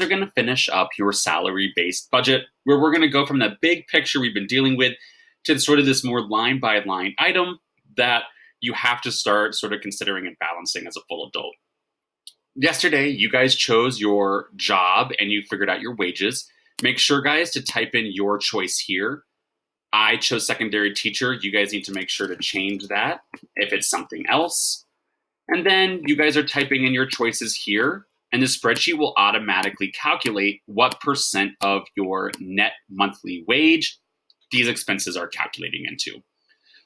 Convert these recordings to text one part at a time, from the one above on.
are going to finish up your salary-based budget, where we're going to go from the big picture we've been dealing with to sort of this more line-by-line item that you have to start sort of considering and balancing as a full adult. Yesterday, you guys chose your job and you figured out your wages. Make sure, guys, to type in your choice here. I chose secondary teacher. You guys need to make sure to change that if it's something else. And then you guys are typing in your choices here, and the spreadsheet will automatically calculate what percent of your net monthly wage these expenses are calculating into.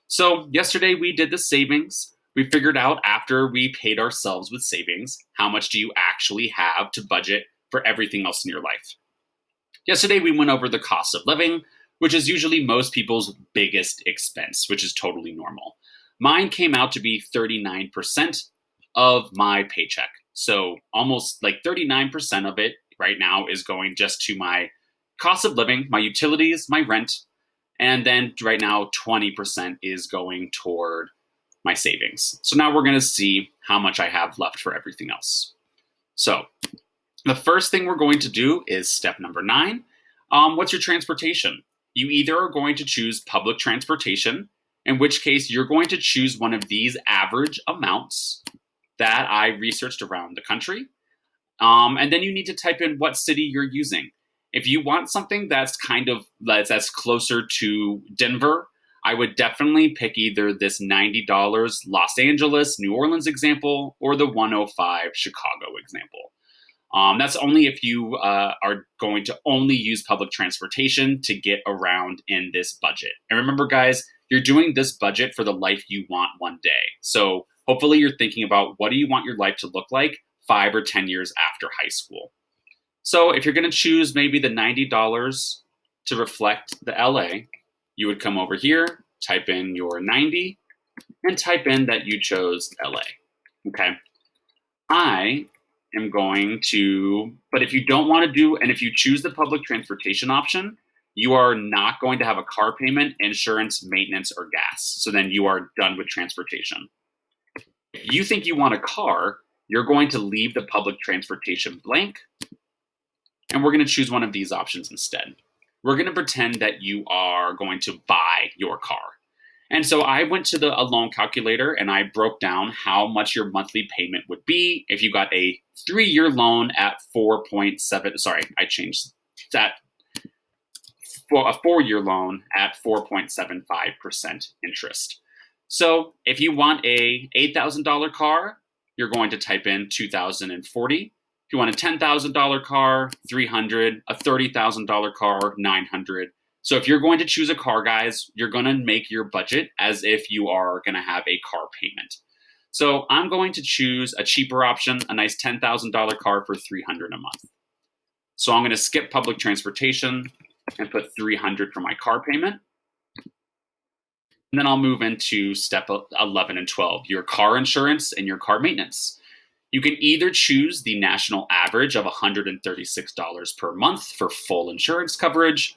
So yesterday we did the savings. We figured out after we paid ourselves with savings, how much do you actually have to budget for everything else in your life. Yesterday we went over the cost of living, which is usually most people's biggest expense, which is totally normal. Mine came out to be 39% of my paycheck. So almost like 39% of it right now is going just to my cost of living, my utilities, my rent, and then right now 20% is going toward my savings. So now we're going to see how much I have left for everything else. So the first thing we're going to do is step number 9. What's your transportation? You either are going to choose public transportation, in which case you're going to choose one of these average amounts that I researched around the country. And then you need to type in what city you're using. If you want something that's that's closer to Denver, I would definitely pick either this $90 Los Angeles, New Orleans example or the 105 Chicago example. That's only if you are going to only use public transportation to get around in this budget. And remember, guys, you're doing this budget for the life you want one day. So hopefully you're thinking about what do you want your life to look like 5 or 10 years after high school. So if you're going to choose maybe the $90 to reflect the LA, you would come over here, type in your 90, and type in that you chose LA. Okay. I am going to, but if you don't want to do, and if you choose the public transportation option, you are not going to have a car payment, insurance, maintenance, or gas. So then you are done with transportation. If you think you want a car, you're going to leave the public transportation blank, and we're going to choose one of these options instead. We're going to pretend that you are going to buy your car. And so I went to a loan calculator and I broke down how much your monthly payment would be if you got a 3-year loan at 4.7, sorry, I changed that, for a 4-year loan at 4.75% interest. So if you want a $8,000 car, you're going to type in 2,040. If you want a $10,000 car, 300, a $30,000 car, 900. So if you're going to choose a car, guys, you're going to make your budget as if you are going to have a car payment. So I'm going to choose a cheaper option, a nice $10,000 car for 300 a month. So I'm going to skip public transportation and put 300 for my car payment. And then I'll move into step 11 and 12, your car insurance and your car maintenance. You can either choose the national average of $136 per month for full insurance coverage,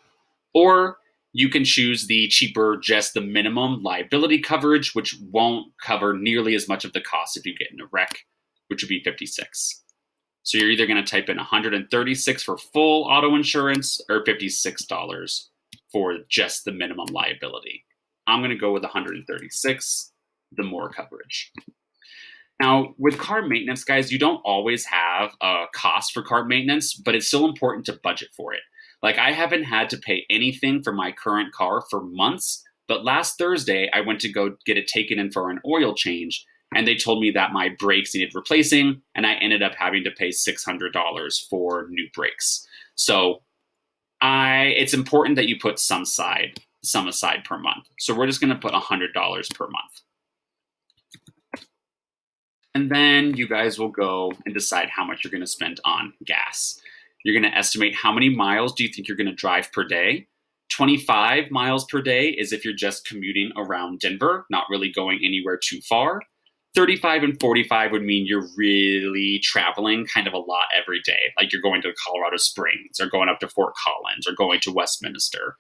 or you can choose the cheaper, just the minimum liability coverage, which won't cover nearly as much of the cost if you get in a wreck, which would be $56. So you're either going to type in $136 for full auto insurance or $56 for just the minimum liability. I'm going to go with $136, the more coverage. Now, with car maintenance, guys, you don't always have a cost for car maintenance, but it's still important to budget for it. Like, I haven't had to pay anything for my current car for months, but last Thursday, I went to go get it taken in for an oil change, and they told me that my brakes needed replacing, and I ended up having to pay $600 for new brakes. So it's important that you put some aside per month. So we're just going to put $100 per month. And then you guys will go and decide how much you're going to spend on gas. You're going to estimate how many miles do you think you're going to drive per day. 25 miles per day is if you're just commuting around Denver, not really going anywhere too far. 35 and 45 would mean you're really traveling kind of a lot every day, like you're going to Colorado Springs or going up to Fort Collins or going to Westminster.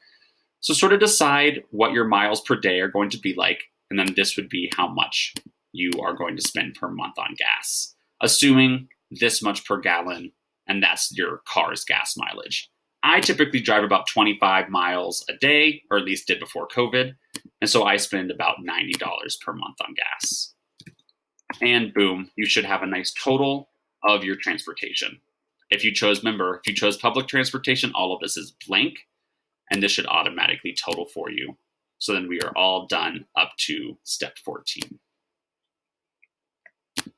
So sort of decide what your miles per day are going to be like, and then this would be how much you are going to spend per month on gas, assuming this much per gallon and that's your car's gas mileage. I typically drive about 25 miles a day, or at least did before COVID, and so I spend about $90 per month on gas. And boom, you should have a nice total of your transportation. If you chose public transportation, all of this is blank, and this should automatically total for you. So then we are all done up to step 14.